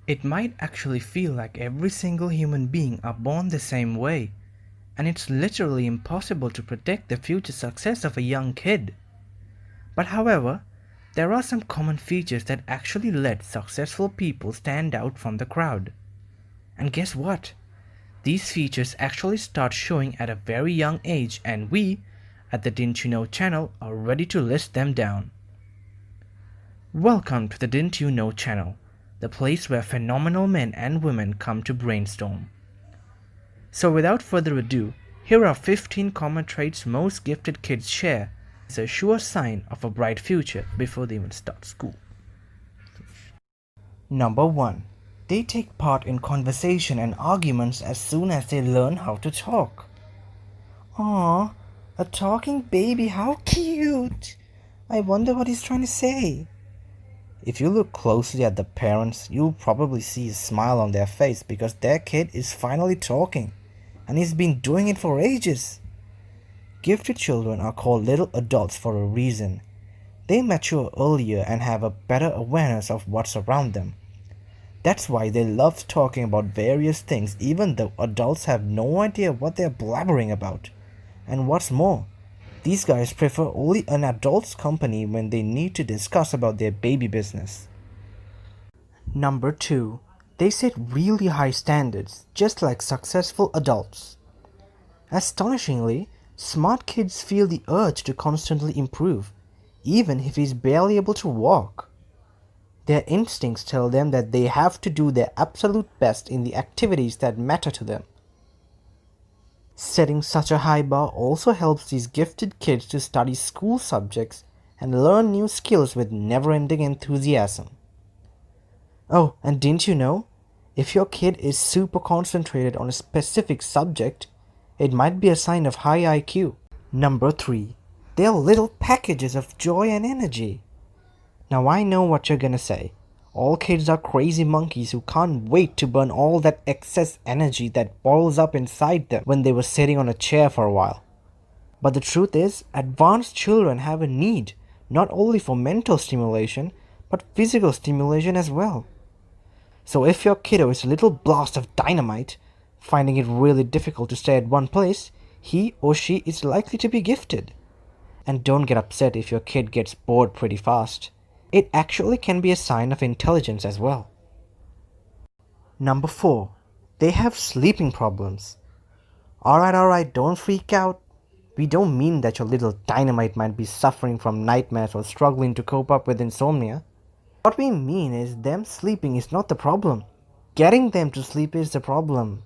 It might actually feel like every single human being are born the same way, and it's literally impossible to predict the future success of a young kid. But however, there are some common features that actually let successful people stand out from the crowd. And guess what? These features actually start showing at a very young age, and we, at the Didn't You Know channel, are ready to list them down. Welcome to the Didn't You Know channel, the place where phenomenal men and women come to brainstorm. So without further ado, here are 15 common traits most gifted kids share as a sure sign of a bright future before they even start school. Number 1. They take part in conversation and arguments as soon as they learn how to talk. Aww, a talking baby, how cute! I wonder what he's trying to say. If you look closely at the parents, you'll probably see a smile on their face because their kid is finally talking, and he's been doing it for ages. Gifted children are called little adults for a reason. They mature earlier and have a better awareness of what's around them. That's why they love talking about various things even though adults have no idea what they're blabbering about. And what's more, these guys prefer only an adult's company when they need to discuss about their baby business. Number 2. They set really high standards, just like successful adults. Astonishingly, smart kids feel the urge to constantly improve, even if he's barely able to walk. Their instincts tell them that they have to do their absolute best in the activities that matter to them. Setting such a high bar also helps these gifted kids to study school subjects and learn new skills with never-ending enthusiasm. Oh, and didn't you know? If your kid is super concentrated on a specific subject, it might be a sign of high IQ. Number 3. They're little packages of joy and energy. Now I know what you're gonna say. All kids are crazy monkeys who can't wait to burn all that excess energy that boils up inside them when they were sitting on a chair for a while. But the truth is, advanced children have a need not only for mental stimulation, but physical stimulation as well. So if your kiddo is a little blast of dynamite, finding it really difficult to stay at one place, he or she is likely to be gifted. And don't get upset if your kid gets bored pretty fast. It actually can be a sign of intelligence as well. Number 4. They have sleeping problems. Alright, don't freak out. We don't mean that your little dynamite might be suffering from nightmares or struggling to cope up with insomnia. What we mean is them sleeping is not the problem. Getting them to sleep is the problem.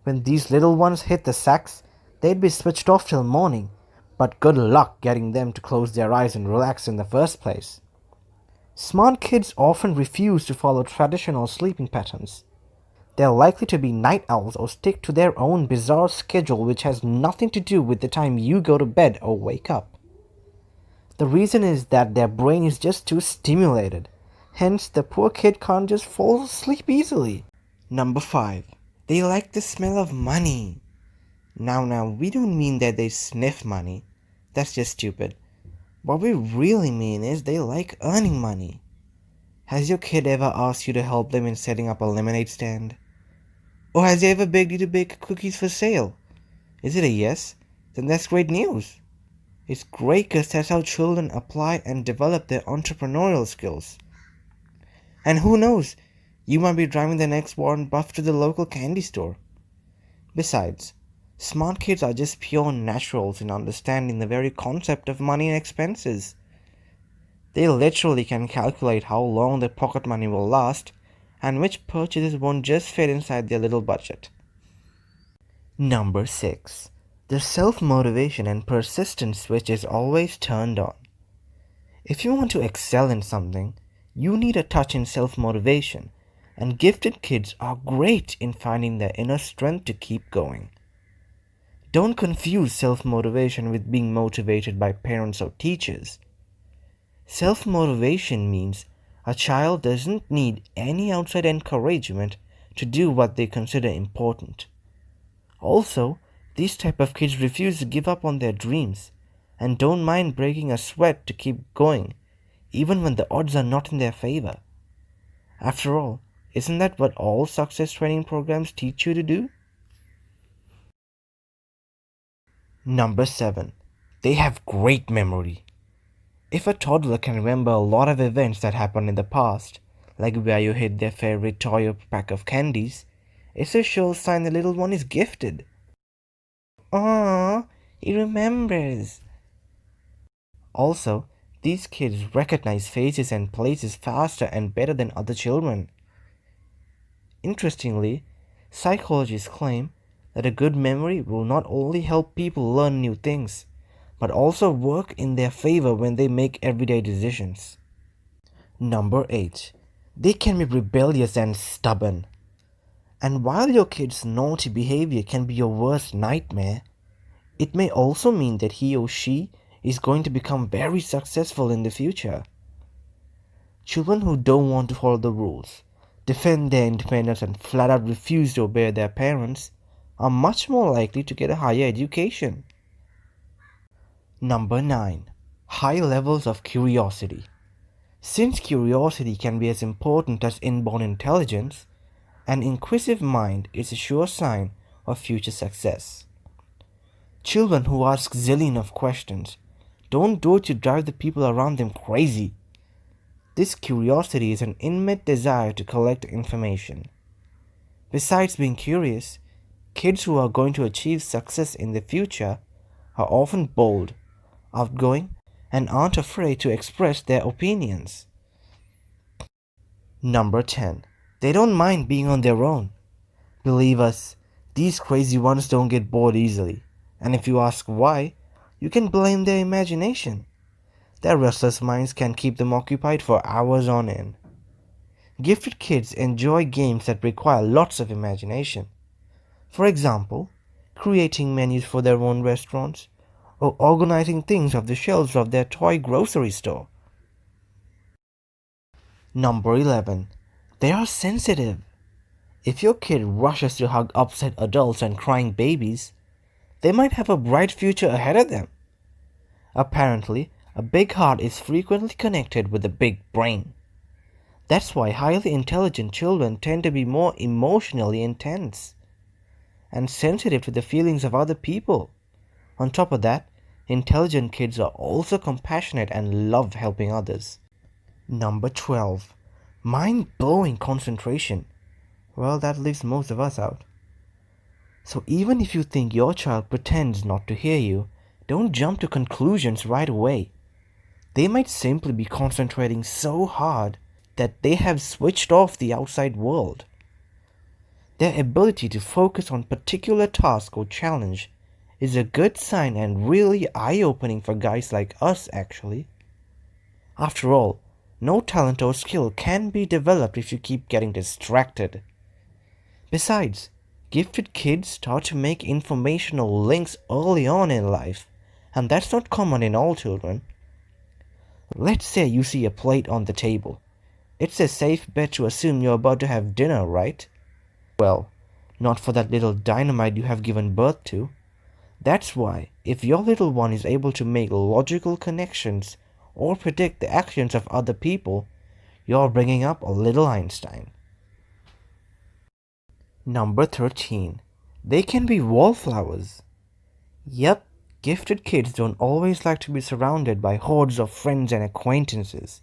When these little ones hit the sacks, they'd be switched off till morning, but good luck getting them to close their eyes and relax in the first place. Smart kids often refuse to follow traditional sleeping patterns. They're likely to be night owls or stick to their own bizarre schedule which has nothing to do with the time you go to bed or wake up. The reason is that their brain is just too stimulated. Hence, the poor kid can't just fall asleep easily. Number 5. They like the smell of money. Now, we don't mean that they sniff money. That's just stupid. What we really mean is they like earning money. Has your kid ever asked you to help them in setting up a lemonade stand? Or has he ever begged you to bake cookies for sale? Is it a yes? Then that's great news. It's great because that's how children apply and develop their entrepreneurial skills. And who knows, you might be driving the next Warren Buffett to the local candy store. Besides, smart kids are just pure naturals in understanding the very concept of money and expenses. They literally can calculate how long their pocket money will last and which purchases won't just fit inside their little budget. Number 6. The self-motivation and persistence switch is always turned on. If you want to excel in something, you need a touch in self-motivation, and gifted kids are great in finding their inner strength to keep going. Don't confuse self-motivation with being motivated by parents or teachers. Self-motivation means a child doesn't need any outside encouragement to do what they consider important. Also, these type of kids refuse to give up on their dreams and don't mind breaking a sweat to keep going, even when the odds are not in their favor. After all, Isn't that what all success training programs teach you to do? Number 7. They have great memory. If a toddler can remember a lot of events that happened in the past, like where you hid their favorite toy or pack of candies, it's a sure sign the little one is gifted. Ah, he remembers. Also, these kids recognize faces and places faster and better than other children. Interestingly, psychologists claim that a good memory will not only help people learn new things, but also work in their favor when they make everyday decisions. Number 8. They can be rebellious and stubborn. And while your kid's naughty behavior can be your worst nightmare, it may also mean that he or she is going to become very successful in the future. Children who don't want to follow the rules, defend their independence, and flat out refuse to obey their parents are much more likely to get a higher education. Number 9. High levels of curiosity. Since curiosity can be as important as inborn intelligence, an inquisitive mind is a sure sign of future success. Children who ask zillion of questions don't do it to drive the people around them crazy. This curiosity is an innate desire to collect information. Besides being curious, kids who are going to achieve success in the future are often bold, outgoing, and aren't afraid to express their opinions. Number 10. They don't mind being on their own. Believe us, these crazy ones don't get bored easily. And if you ask why, you can blame their imagination. Their restless minds can keep them occupied for hours on end. Gifted kids enjoy games that require lots of imagination. For example, creating menus for their own restaurants or organizing things off the shelves of their toy grocery store. Number 11. They are sensitive. If your kid rushes to hug upset adults and crying babies, they might have a bright future ahead of them. Apparently, a big heart is frequently connected with a big brain. That's why highly intelligent children tend to be more emotionally intense and sensitive to the feelings of other people. On top of that, intelligent kids are also compassionate and love helping others. Number 12. Mind-blowing concentration. Well, that leaves most of us out. So even if you think your child pretends not to hear you, don't jump to conclusions right away. They might simply be concentrating so hard that they have switched off the outside world. Their ability to focus on particular task or challenge is a good sign and really eye-opening for guys like us actually. After all, no talent or skill can be developed if you keep getting distracted. Besides, gifted kids start to make informational links early on in life, and that's not common in all children. Let's say you see a plate on the table. It's a safe bet to assume you're about to have dinner, right? Well, not for that little dynamite you have given birth to. That's why, if your little one is able to make logical connections or predict the actions of other people, you're bringing up a little Einstein. Number 13. They can be wallflowers. Yep, gifted kids don't always like to be surrounded by hordes of friends and acquaintances.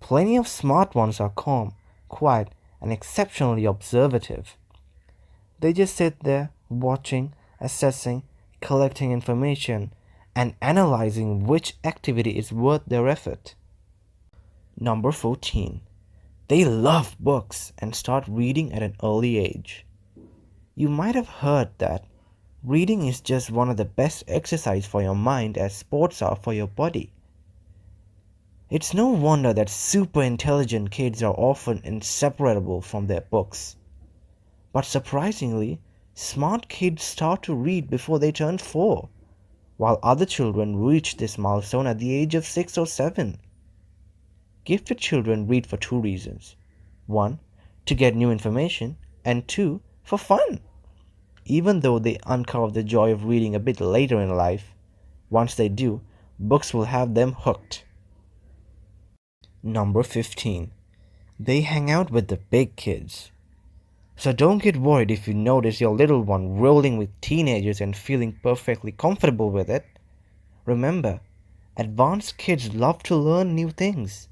Plenty of smart ones are calm, quiet, and exceptionally observative. They just sit there, watching, assessing, collecting information, and analyzing which activity is worth their effort. Number 14. They love books and start reading at an early age. You might have heard that reading is just one of the best exercise for your mind as sports are for your body. It's no wonder that super intelligent kids are often inseparable from their books. But surprisingly, smart kids start to read before they turn 4, while other children reach this milestone at the age of 6 or 7. Gifted children read for 2 reasons. 1. To get new information, and 2. For fun. Even though they uncover the joy of reading a bit later in life, once they do, books will have them hooked. Number 15. They hang out with the big kids. So don't get worried if you notice your little one rolling with teenagers and feeling perfectly comfortable with it. Remember, advanced kids love to learn new things.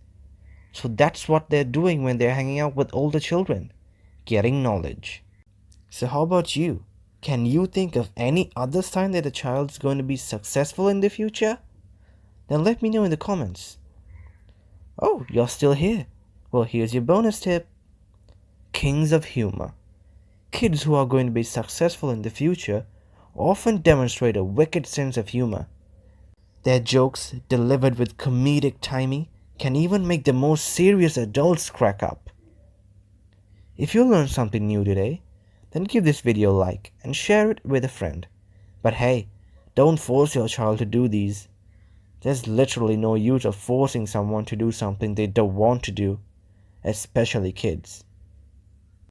So that's what they're doing when they're hanging out with older children, getting knowledge. So how about you? Can you think of any other sign that a child's going to be successful in the future? Then let me know in the comments. Oh, you're still here. Well, here's your bonus tip. Kings of humor. Kids who are going to be successful in the future often demonstrate a wicked sense of humor. Their jokes, delivered with comedic timing, can even make the most serious adults crack up. If you learned something new today, then give this video a like and share it with a friend. But hey, don't force your child to do these. There's literally no use of forcing someone to do something they don't want to do, especially kids.